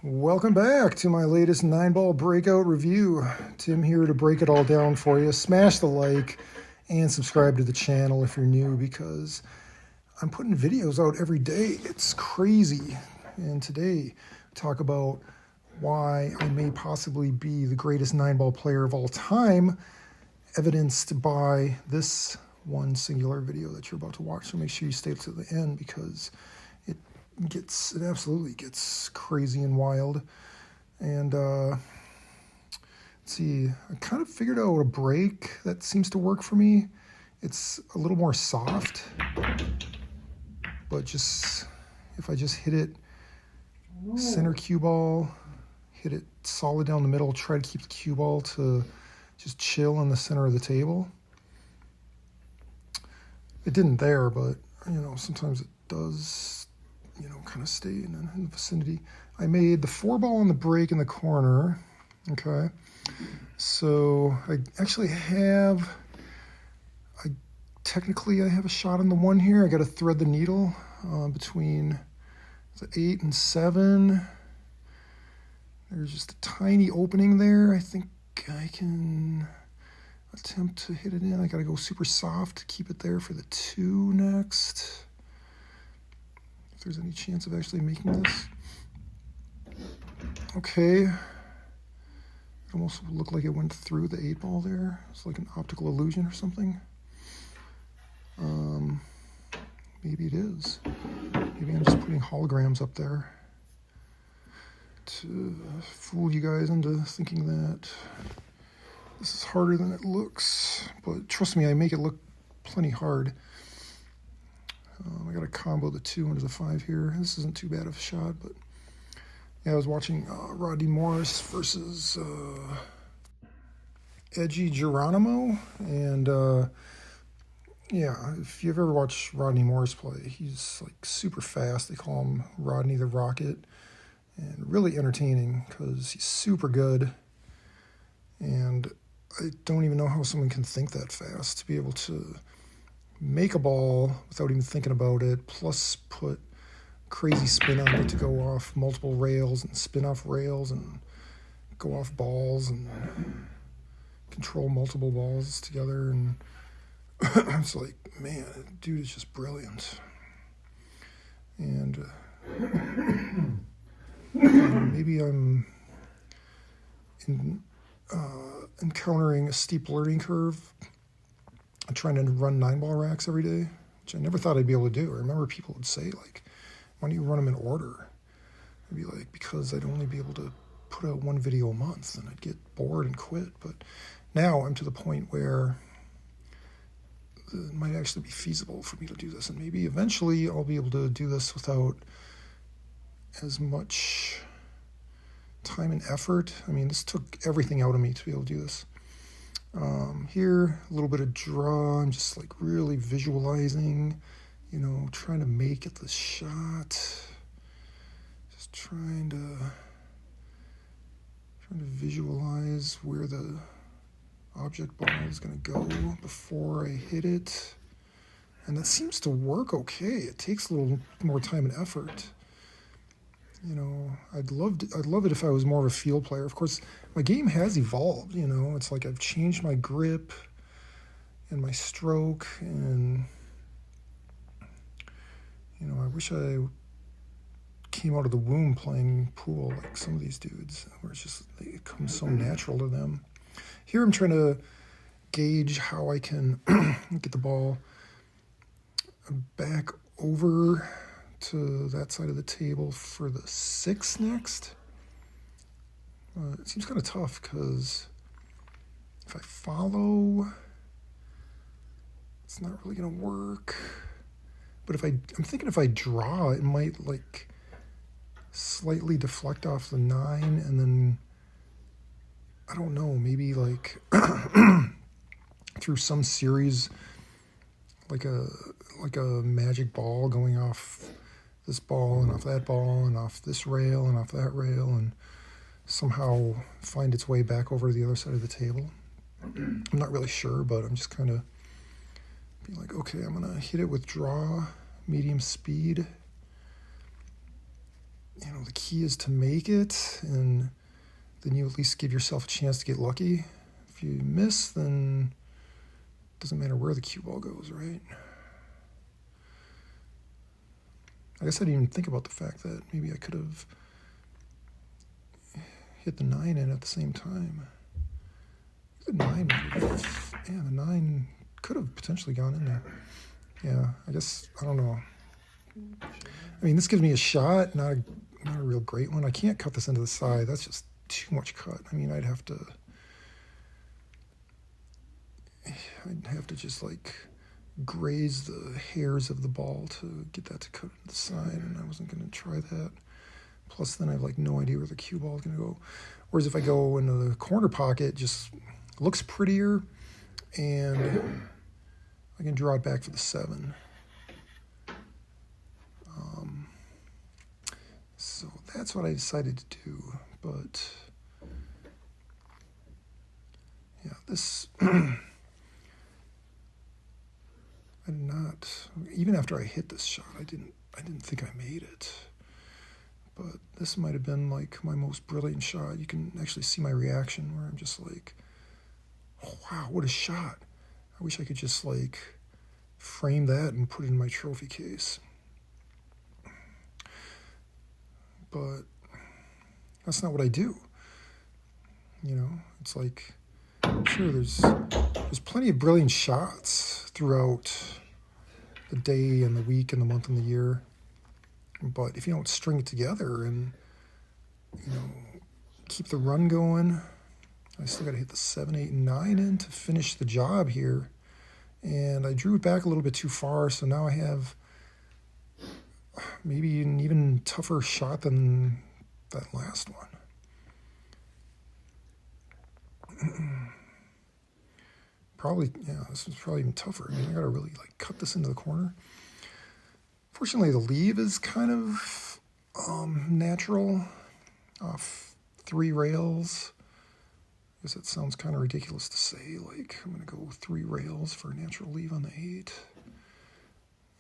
Welcome back to my latest 9-ball breakout review. Tim here to break it all down for you. Smash the like and subscribe to the channel if you're new because I'm putting videos out every day. It's crazy. And today, talk about why I may possibly be the greatest 9-ball player of all time, evidenced by this one singular video that you're about to watch. So make sure you stay to the end because it absolutely gets crazy and wild. And let's see, I kind of figured out a break that seems to work for me. It's a little more soft, but just if I just hit it center cue ball, hit it solid down the middle, try to keep the cue ball to just chill in the center of the table. It didn't there, but sometimes it does, kind of stay in the vicinity. I made the 4-ball on the break in the corner. Okay, so I actually have, technically I have a shot on the 1 here. I got to thread the needle between the 8 and 7. There's just a tiny opening there. I think I can attempt to hit it in. I got to go super soft to keep it there for the 2 next. If there's any chance of actually making this. Okay. It almost looked like it went through the 8-ball there. It's like an optical illusion or something. Maybe it is. Maybe I'm just putting holograms up there to fool you guys into thinking that this is harder than it looks. But trust me, I make it look plenty hard. I got to combo the 2 into the 5 here. This isn't too bad of a shot, but yeah, I was watching Rodney Morris versus Edgy Geronimo, and yeah, if you've ever watched Rodney Morris play, he's like super fast. They call him Rodney the Rocket, and really entertaining because he's super good. And I don't even know how someone can think that fast to be able to make a ball without even thinking about it, plus put crazy spin on it to go off multiple rails and spin off rails and go off balls and control multiple balls together. And it's like, man, dude is just brilliant. And maybe I'm encountering a steep learning curve. I'm trying to run 9-ball racks every day, which I never thought I'd be able to do. I remember people would say, like, why don't you run them in order? I'd be like, because I'd only be able to put out 1 video a month and I'd get bored and quit. But now I'm to the point where it might actually be feasible for me to do this. And maybe eventually I'll be able to do this without as much time and effort. I mean, this took everything out of me to be able to do this. Here, a little bit of draw. I'm just like really visualizing, trying to make it the shot. Just trying to visualize where the object ball is going to go before I hit it. And that seems to work okay. It takes a little more time and effort. I'd love it if I was more of a field player. Of course, my game has evolved, It's like I've changed my grip and my stroke, and, I wish I came out of the womb playing pool like some of these dudes, where it's just, it comes so natural to them. Here I'm trying to gauge how I can get the ball back over to that side of the table for the 6 next. It seems kind of tough because if I follow, it's not really going to work. But I'm thinking if I draw, it might like slightly deflect off the 9, and then I don't know, maybe like through some series, like a magic ball going off this ball and off that ball and off this rail and off that rail, and somehow find its way back over to the other side of the table. I'm not really sure, but I'm just kind of being like, okay, I'm going to hit it with draw, medium speed, you know, the key is to make it, and then you at least give yourself a chance to get lucky. If you miss, then it doesn't matter where the cue ball goes, right? I guess I didn't even think about the fact that maybe I could have hit the 9 in at the same time. The 9, yeah, the 9 could have potentially gone in there. Yeah, I guess, I don't know. I mean, this gives me a shot, not a real great one. I can't cut this into the side. That's just too much cut. I mean, I'd have to just like graze the hairs of the ball to get that to cut into the side, and I wasn't going to try that. Plus, then I have like no idea where the cue ball is going to go. Whereas if I go into the corner pocket, it just looks prettier, and I can draw it back for the 7. So that's what I decided to do. But yeah, this I did not. Even after I hit this shot, I didn't think I made it. But this might have been like my most brilliant shot. You can actually see my reaction where I'm just like, oh, wow, what a shot. I wish I could just like frame that and put it in my trophy case. But that's not what I do. You know, it's like, sure, there's plenty of brilliant shots throughout the day and the week and the month and the year. But if you don't string it together and, you know, keep the run going, I still got to hit the 7, 8, and 9 in to finish the job here. And I drew it back a little bit too far, so now I have maybe an even tougher shot than that last one. Probably, yeah, this was probably even tougher. I mean, I got to really like cut this into the corner. Fortunately, the leave is kind of natural off 3 rails. I guess that sounds kind of ridiculous to say. Like, I'm going to go 3 rails for a natural leave on the 8.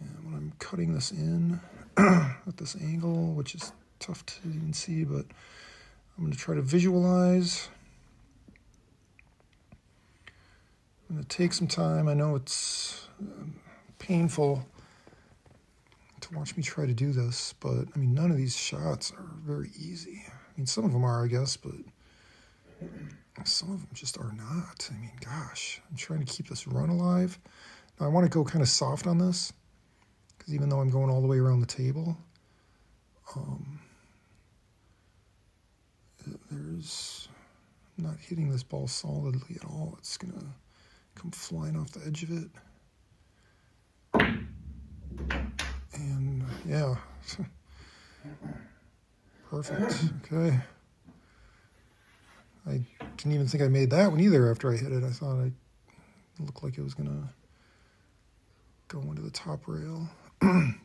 And when I'm cutting this in at this angle, which is tough to even see, but I'm going to try to visualize. I'm going to take some time. I know it's painful to watch me try to do this, but I mean, none of these shots are very easy. I mean, some of them are, I guess, but some of them just are not. I mean, gosh, I'm trying to keep this run alive. Now, I want to go kind of soft on this, because even though I'm going all the way around the table, I'm not hitting this ball solidly at all. It's going to come flying off the edge of it. And yeah, perfect. Okay. I didn't even think I made that one either after I hit it. I thought it looked like it was going to go into the top rail. And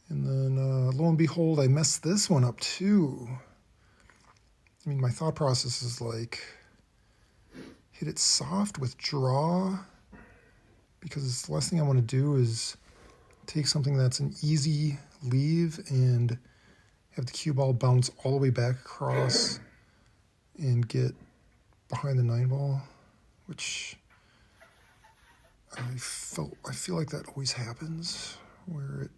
then lo and behold, I messed this one up too. I mean, my thought process is like, hit it soft with draw, because the last thing I want to do is take something that's an easy leave and have the cue ball bounce all the way back across and get behind the 9 ball, which I feel like that always happens, where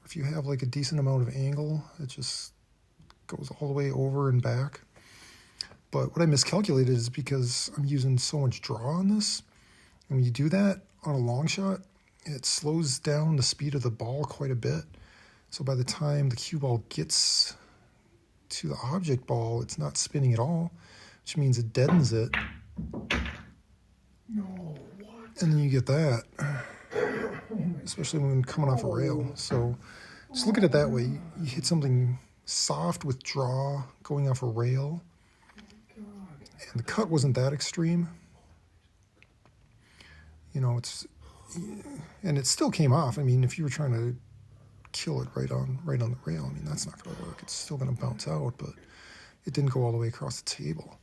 if you have like a decent amount of angle, it just goes all the way over and back. But what I miscalculated is because I'm using so much draw on this, and when you do that on a long shot, it slows down the speed of the ball quite a bit. So by the time the cue ball gets to the object ball, it's not spinning at all, which means it deadens it. No, what? And then you get that, especially when coming off a rail. So just look at it that way. You hit something soft with draw going off a rail, and the cut wasn't that extreme. You know, and it still came off. I mean, if you were trying to kill it right on the rail, I mean, that's not going to work. It's still going to bounce out, but it didn't go all the way across the table.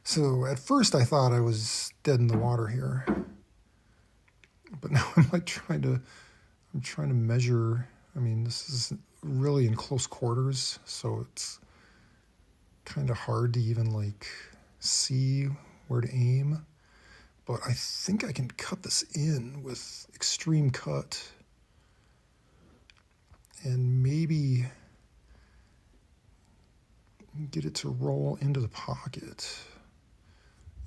So at first I thought I was dead in the water here, but now I'm like trying to measure. I mean, this is really in close quarters, so it's kind of hard to even like see where to aim. But I think I can cut this in with extreme cut and maybe get it to roll into the pocket.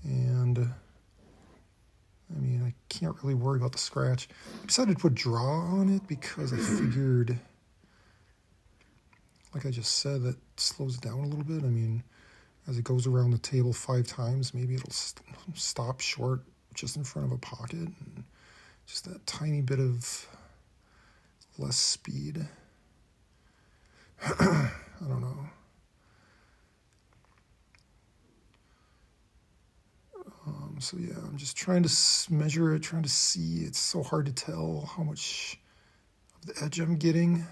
And I mean, I can't really worry about the scratch. I decided to put draw on it because I figured, like I just said, that slows it down a little bit. I mean, as it goes around the table 5 times, maybe it'll stop short just in front of a pocket. And just that tiny bit of less speed. I don't know. So yeah, I'm just trying to measure it, trying to see. It's so hard to tell how much of the edge I'm getting.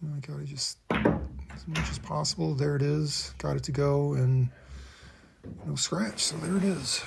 I gotta just, as much as possible. There it is. Got it to go, and no scratch. So there it is.